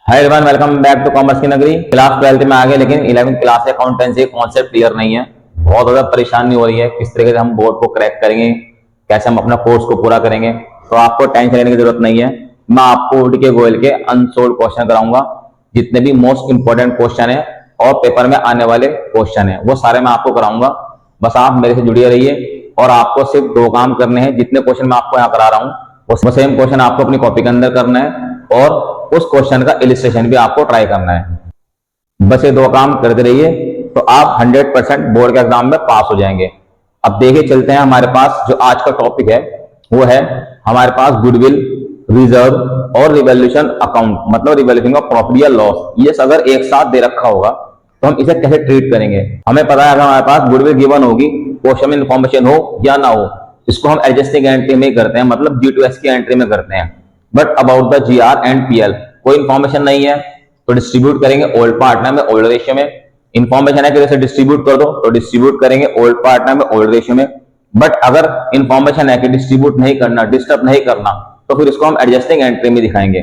Hi everyone, welcome back to commerce की नगरी। Class 12th में आ गए, लेकिन 11th क्लास से अकाउंटेंसी कॉन्सेप्ट क्लियर नहीं है। बहुत ज्यादा परेशानी हो रही है किस तरीके से हम बोर्ड को क्रैक करेंगे, कैसे हम अपना कोर्स को पूरा करेंगे। तो आपको टेंशन लेने की जरूरत नहीं है। मैं आपको डीके गोयल के अनसोल्ड क्वेश्चन कराऊंगा। जितने भी मोस्ट इंपॉर्टेंट क्वेश्चन है और पेपर में आने वाले क्वेश्चन है वो सारे मैं आपको कराऊंगा। बस आप मेरे से जुड़े रहिए और आपको सिर्फ दो काम करने हैं। जितने क्वेश्चन मैं आपको यहाँ करा रहा हूँ वो सेम क्वेश्चन आपको अपनी कॉपी के अंदर करना है और उस क्वेश्चन का इलिस्ट्रेशन भी आपको ट्राई करना है। बस ये दो काम करते रहिए तो आप 100% बोर्ड के एग्जाम में पास हो जाएंगे। अब देखिए चलते हैं, हमारे पास जो आज का टॉपिक है वो है हमारे पास गुडविल, रिजर्व और रिवॉल्यूशन अकाउंट, मतलब रिवॉल्यूशन ऑफ प्रॉफिट या लॉस। ये अगर एक साथ दे रखा होगा तो हम इसे कैसे ट्रीट करेंगे। हमें पता है अगर हमारे पास गुडविल गिवन होगी, क्वेश्चन में इंफॉर्मेशन हो या ना हो, इसको हम एडजस्टिंग एंट्री में करते हैं, मतलब G2S की एंट्री में करते हैं। But about the GR and PL कोई इंफॉर्मेशन नहीं है तो डिस्ट्रीब्यूट करेंगे ओल्ड पार्टनर में ओल्ड रेशियो में। इंफॉर्मेशन है कि जैसे डिस्ट्रीब्यूट कर दो तो डिस्ट्रीब्यूट करेंगे ओल्ड पार्टनर में ओल्ड रेशियो में। बट अगर इंफॉर्मेशन है कि डिस्ट्रीब्यूट नहीं करना, डिस्टर्ब नहीं करना, तो फिर इसको हम एडजस्टिंग एंट्री में दिखाएंगे।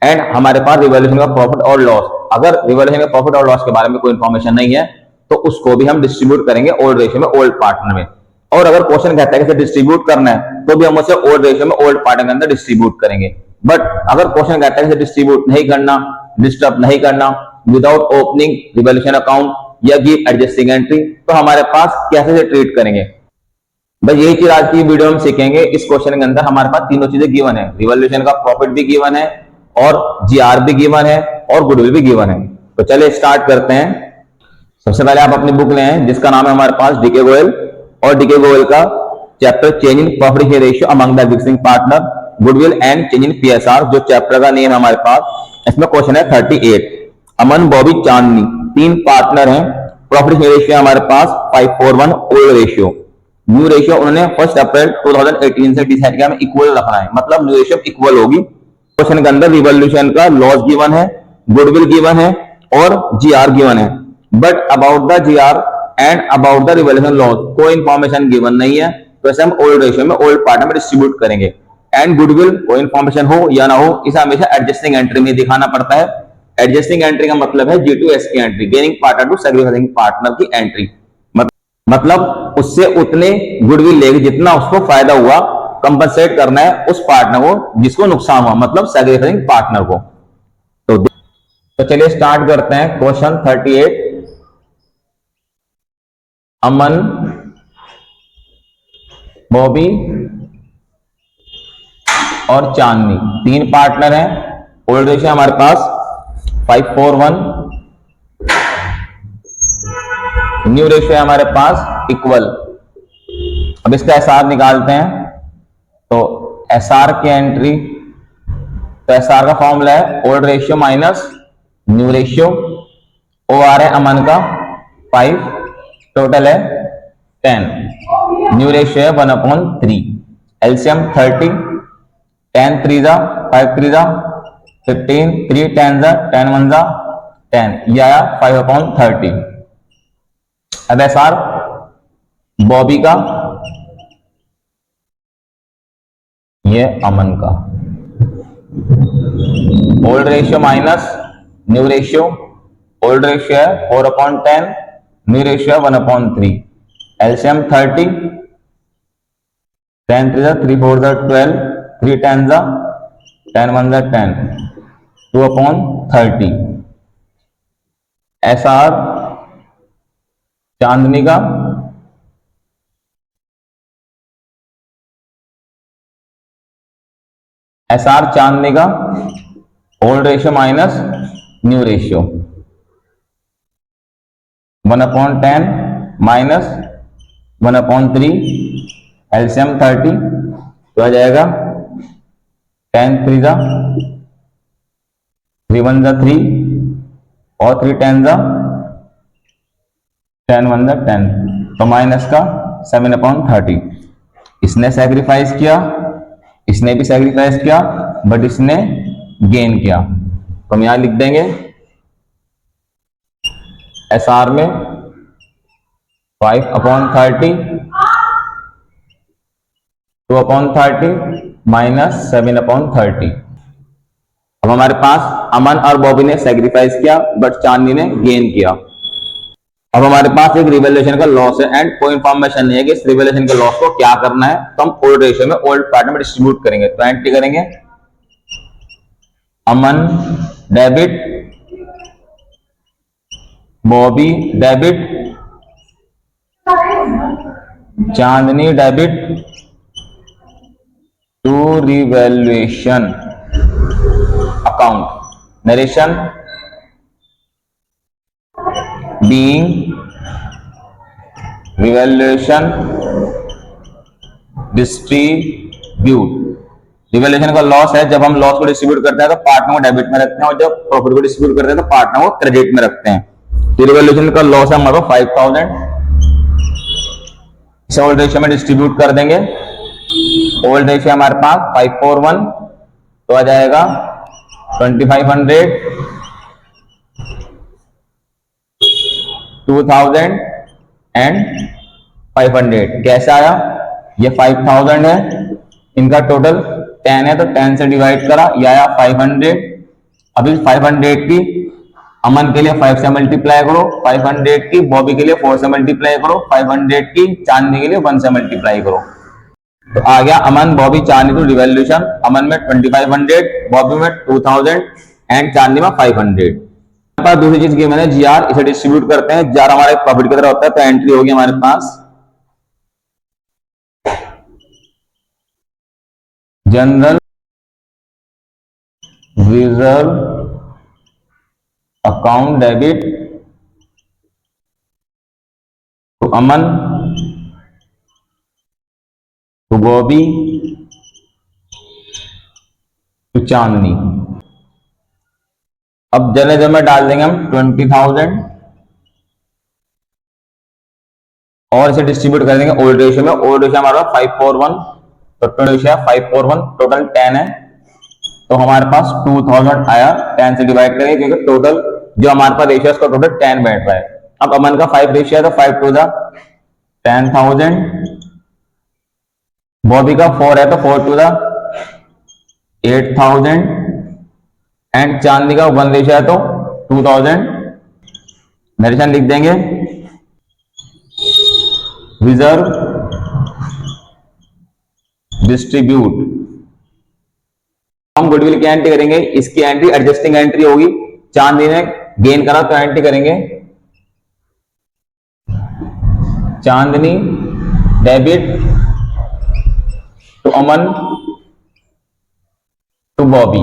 एंड हमारे पास रिवॉल्यूशन का प्रॉफिट और लॉस, अगर रिवॉल्यूशन का प्रॉफिट और लॉस के बारे में कोई इंफॉर्मेशन नहीं है तो उसको भी हम डिस्ट्रीब्यूट करेंगे ओल्ड रेशियो में ओल्ड पार्टनर में। और अगर क्वेश्चन कहता है कि डिस्ट्रीब्यूट करना है तो भी हम उसे ओल्ड रेशियो में ओल्ड पार्टनर के अंदर डिस्ट्रीब्यूट करेंगे। बट अगर क्वेश्चन कहता है कि डिस्ट्रीब्यूट नहीं करना, डिस्टर्ब नहीं करना, विदाउट ओपनिंग रिवॉल्यूशन अकाउंट या गिव एडजस्टिंग एंट्री, तो हमारे पास कैसे से ट्रीट करेंगे। बस यही चीज आज की वीडियो में सीखेंगे। इस क्वेश्चन के अंदर हमारे पास तीनों चीजें गिवन है, रिवॉल्यूशन का प्रॉफिट भी गिवन है और GR भी गिवन है और गुडविल भी गिवन है। तो चलिए स्टार्ट करते हैं। सबसे पहले आप अपनी बुक लें जिसका नाम है हमारे पास डीके गोयल, और डीके गोयल का chapter change in profit ratio among the existing partner, goodwill and change in PSR, जो चैप्टर का नेम है हमारे पास। इसमें क्वेश्चन है 38। अमन, बॉबी, चांदनी तीन पार्टनर हैं। प्रॉफिट रेशियो हमारे पास 541 ओल्ड रेशियो। न्यू रेशियो उन्होंने 1 अप्रैल 2018 से डिसाइड किया हमें इक्वल रखना है, मतलब न्यू रेशियो इक्वल होगी। क्वेश्चन के अंदर रिवॉल्यूशन का लॉस गिवन है, गुडविल गिवन है और GR गिवन है। But about the GR and about the revolution loss कोई इंफॉर्मेशन गिवन नहीं है, तो ऐसे हम ओल्ड रेशियो में ओल्ड पार्टनर में डिस्ट्रीब्यूट करेंगे। एंड गुडविल कोई इंफॉर्मेशन हो या ना हो, इसे हमेशा एडजस्टिंग एंट्री में दिखाना पड़ता है। एडजस्टिंग एंट्री का मतलब है G2S की entry, gaining partner to sacrificing partner की एंट्री। मतलब उससे उतने गुडविल लेगी जितना उसको फायदा हुआ, कंपनसेट करना है उस पार्टनर को जिसको नुकसान हुआ, मतलब सैक्रिफाइसिंग पार्टनर को। तो चलिए स्टार्ट करते हैं। क्वेश्चन 38। अमन, बॉबी और चांदनी तीन पार्टनर हैं। ओल्ड रेशियो हमारे पास 541, न्यू रेशियो है हमारे पास इक्वल। अब इसका SR निकालते हैं। तो SR की एंट्री, तो SR का फॉर्मूला है old ratio minus new ratio. OR है अमन का 5, टोटल है 10, न्यू रेशियो है 1/3, एलसीएम 30, 10 3 जा 5 3 जा 15, 3 10 जा 10 1 जा 10, यह आया 5/30। अब SR बॉबी का, ये अमन का। Old ratio minus new ratio, old ratio है 4/10, न्यू रेशियो है 1/3, एलसीएम 30, 10 3 जा 3 4 जा 12, 3 10 जा 10 1 जा 10, 2/30। SR चांदनी का, SR चांदनी का old ratio minus new ratio 1/10 minus 1/3, LCM 30, तो आ जाएगा 10 3 जा 3 1 जा 3 और 3 10 जा 10 1 जा 10, तो माइनस का 7/30। इसने सैक्रिफाइस किया, इसने भी सैक्रिफाइस किया, बट इसने गेन किया, तो हम यहां लिख देंगे SR में 5/30, 2/30 माइनस 7/30। अब हमारे पास अमन और बॉबी ने सेक्रीफाइस किया बट चांदनी ने गेन किया। अब हमारे पास एक रिवैल्यूएशन का लॉस है एंड कोई इंफॉर्मेशन नहीं है कि इस रिवैल्यूएशन के लॉस को क्या करना है, तो हम ओल्ड रेशियो में ओल्ड पार्ट में डिस्ट्रीब्यूट करेंगे। तो एंट्री करेंगे Aman debit, Bobby debit, Chandni debit to revaluation account, narration being revaluation distribute. Revaluation का लॉस है, जब हम लॉस को डिस्ट्रीब्यूट करते हैं तो पार्टनर को डेबिट में रखते हैं और जब प्रॉफिट को डिस्ट्रीब्यूट करते हैं तो पार्टनर को क्रेडिट में रखते हैं। तो रिवैल्यूएशन का लॉस है हमारे 5000, इसे ओल्ड रेशियो में डिस्ट्रीब्यूट कर देंगे। ओल्ड रेशियो हमारे पास 541, तो आ जाएगा 2500, 2000 एंड 500। कैसे आया? ये 5000 है, इनका टोटल 10 है तो 10 से डिवाइड करा, ये आया 500। अभी 500 की अमन के लिए 5 से मल्टीप्लाई करो, 500 की बॉबी के लिए 4 से मल्टीप्लाई करो, 500 की चांदनी के लिए 1 से मल्टीप्लाई करो। तो आ गया अमन बॉबी चांदनी टू रिवैल्यूएशन। अमन में 2500, बॉबी में 2000 एंड चांदनी में 500। पास दूसरी चीज की मैंने जीआर, इसे डिस्ट्रीब्यूट करते हैं। जीआर हमारे प्रॉफिट की तरह होता है, तो एंट्री होगी हमारे पास general reserve account debit to Aman, to Bobby, to Chandni. अब जनरल में डाल देंगे हम 20,000 और इसे डिस्ट्रीब्यूट कर देंगे ओल्ड रेशियो में। ओल्ड रेशियो हमारा 541, तो टोटल रेशियो है 541, टोटल 10 है तो हमारे पास 2000 आया। 10 से डिवाइड करेंगे क्योंकि टोटल जो हमारे पास रेशियो है उसका टोटल 10 बैठ रहा है। अब अमन का 5 रेशियो है तो 5 टू द 10,000, बॉबी का 4 है तो 4 टू द 8,000 एंड चांदनी का 1 रेशियो है तो 2000। नरेशन लिख देंगे रिजर्व डिस्ट्रीब्यूट। हम गुडविल की एंट्री करेंगे, इसकी एंट्री एडजस्टिंग एंट्री होगी। चांदनी ने गेन करा तो एंट्री करेंगे Chandni debit to Aman to Bobby.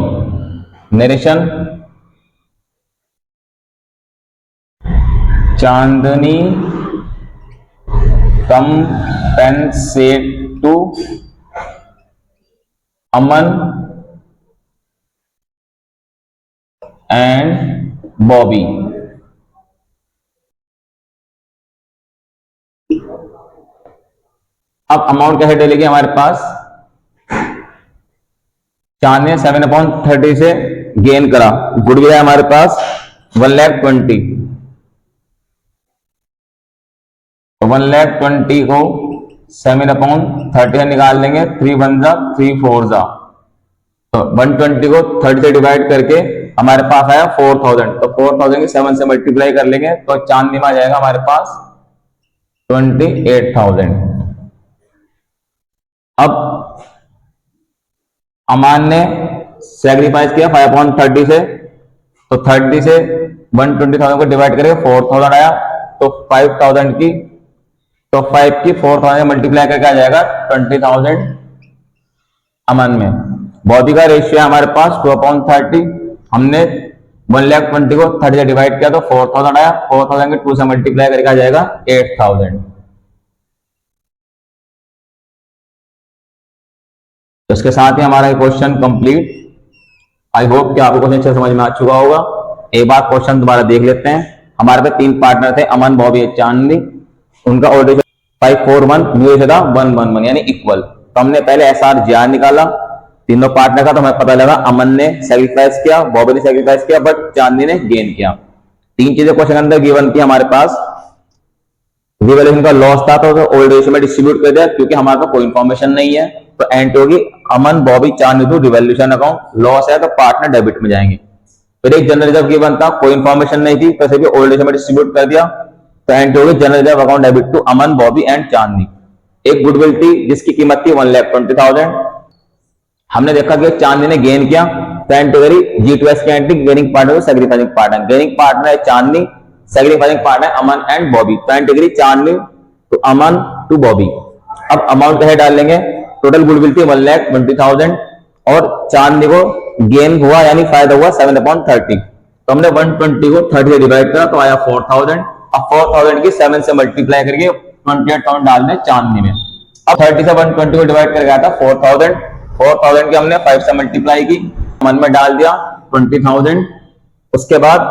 Narration Chandni compensate to Aman and Bobby. अब अमाउंट कैसे डलेगी हमारे पास? चांदनी 7/30 से गेन करा, गुडविल है हमारे पास 1,20,000। 1,20,000 को 7/30 से निकाल लेंगे, 3 1 जा 3 4 जा, तो 120 को 30 से डिवाइड करके हमारे पास आया 4000। तो 4000 की 7 से मल्टीप्लाई कर लेंगे तो चांदनी में आ जाएगा हमारे पास 28,000। अब अमान ने सैक्रिफाइस किया 5/30 से, तो 30 से 120,000 को डिवाइड करके 4000 आया, तो 5000 की, तो 5 की 4000 मल्टीप्लाई करके आ जाएगा 20,000 अमन में। बॉबी का रेशियो है हमारे पास 2/30, हमने 1,20,000 को 30 से डिवाइड किया तो 4000 आया, 4000 के 2 से मल्टीप्लाई करके आ जाएगा 8000। तो इसके साथ ही हमारा क्वेश्चन कंप्लीट। आई होप कि आपको क्वेश्चन अच्छे समझ में आ चुका होगा। एक बार क्वेश्चन दोबारा देख लेते हैं। हमारे पे 3 पार्टनर थे, अमन बॉबी चांदनी। उनका ओल्ड रेशियो 541, न्यू रेशियो था 111 यानी इक्वल। तो हमने पहले एसआर जीआर निकाला तीनों पार्टनर का, तो हमें पता लगा अमन ने सैक्रिफाइस किया, बॉबी ने सैक्रिफाइस किया, बट चांदनी ने गेन किया। 3 चीजें क्वेश्चन के अंदर गिवन थी हमारे पास। रिवैल्यूएशन का लॉस था तो ओल्ड रेशियो में डिस्ट्रीब्यूट कर दिया क्योंकि हमारे पास कोई इंफॉर्मेशन नहीं है। तो एंट्री होगी अमन बॉबी चांदनी टू रिवॉल्यूशन अकाउंट। लॉस है तो पार्टनर डेबिट में जाएंगे। फिर एक जनरल रिजर्व गिवन था, कोई इन्फॉर्मेशन नहीं थी तो सिर्फ ओल्ड एज में डिस्ट्रीब्यूट कर दिया, तो एंट्री होगी general reserve account debit to Aman Bobby and Chandni. एक गुडविल थी जिसकी कीमत थी 1,20,000। हमने देखा कि चांदनी ने गेन किया, तो एंट्री करी G2S की entry, gaining partner sacrificing partner. Gaining partner है Chandni, sacrificing partner Aman and Bobby, तो एंट्री करी Chandni to Aman to Bobby. अब अमाउंट कैसे डाल लेंगे, टोटल गुडविल थी 1,20,000 और चांदनी को गेन हुआ यानी फायदा हुआ 7/30, तो हमने 120 को 30 से डिवाइड करा तो आया 4,000। अब 4,000 की 7 से मल्टीप्लाई करके 28,000 डाल दें चांदनी में। अब 30 से 120 को डिवाइड करके आता 4,000, 4,000 की हमने 5 से मल्टीप्लाई की, मन में डाल दिया 20,000। उसके बाद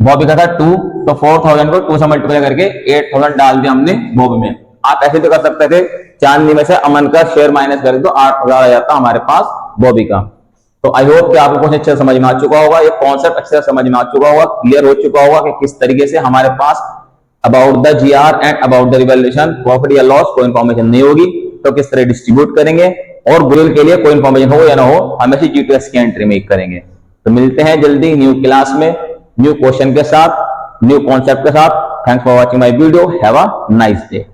बॉबी का था 2, तो 4,000 को 2 से मल्टीप्लाई करके 8,000 डाल दिया हमने बॉबी में। आप ऐसे तो कर सकते थे, चांदनी में से अमन का शेयर माइनस करें तो 8,000 आ जाता हमारे पास बॉबी का। तो आई होप कि आपको कुछ अच्छे से समझ में आ चुका होगा, ये कॉन्सेप्ट अच्छे से समझ में आ चुका होगा, क्लियर हो चुका होगा कि किस तरीके से हमारे पास about the GR and about the revaluation profit या लॉस कोई इन्फॉर्मेशन नहीं होगी तो किस तरह डिस्ट्रीब्यूट करेंगे, और गुडविल के लिए कोई इन्फॉर्मेशन हो या ना हो हमेशा G2S की एंट्री मेक करेंगे। तो मिलते हैं जल्दी न्यू क्लास में, न्यू क्वेश्चन के साथ, न्यू कॉन्सेप्ट के साथ। Thanks for watching my video, have a nice day.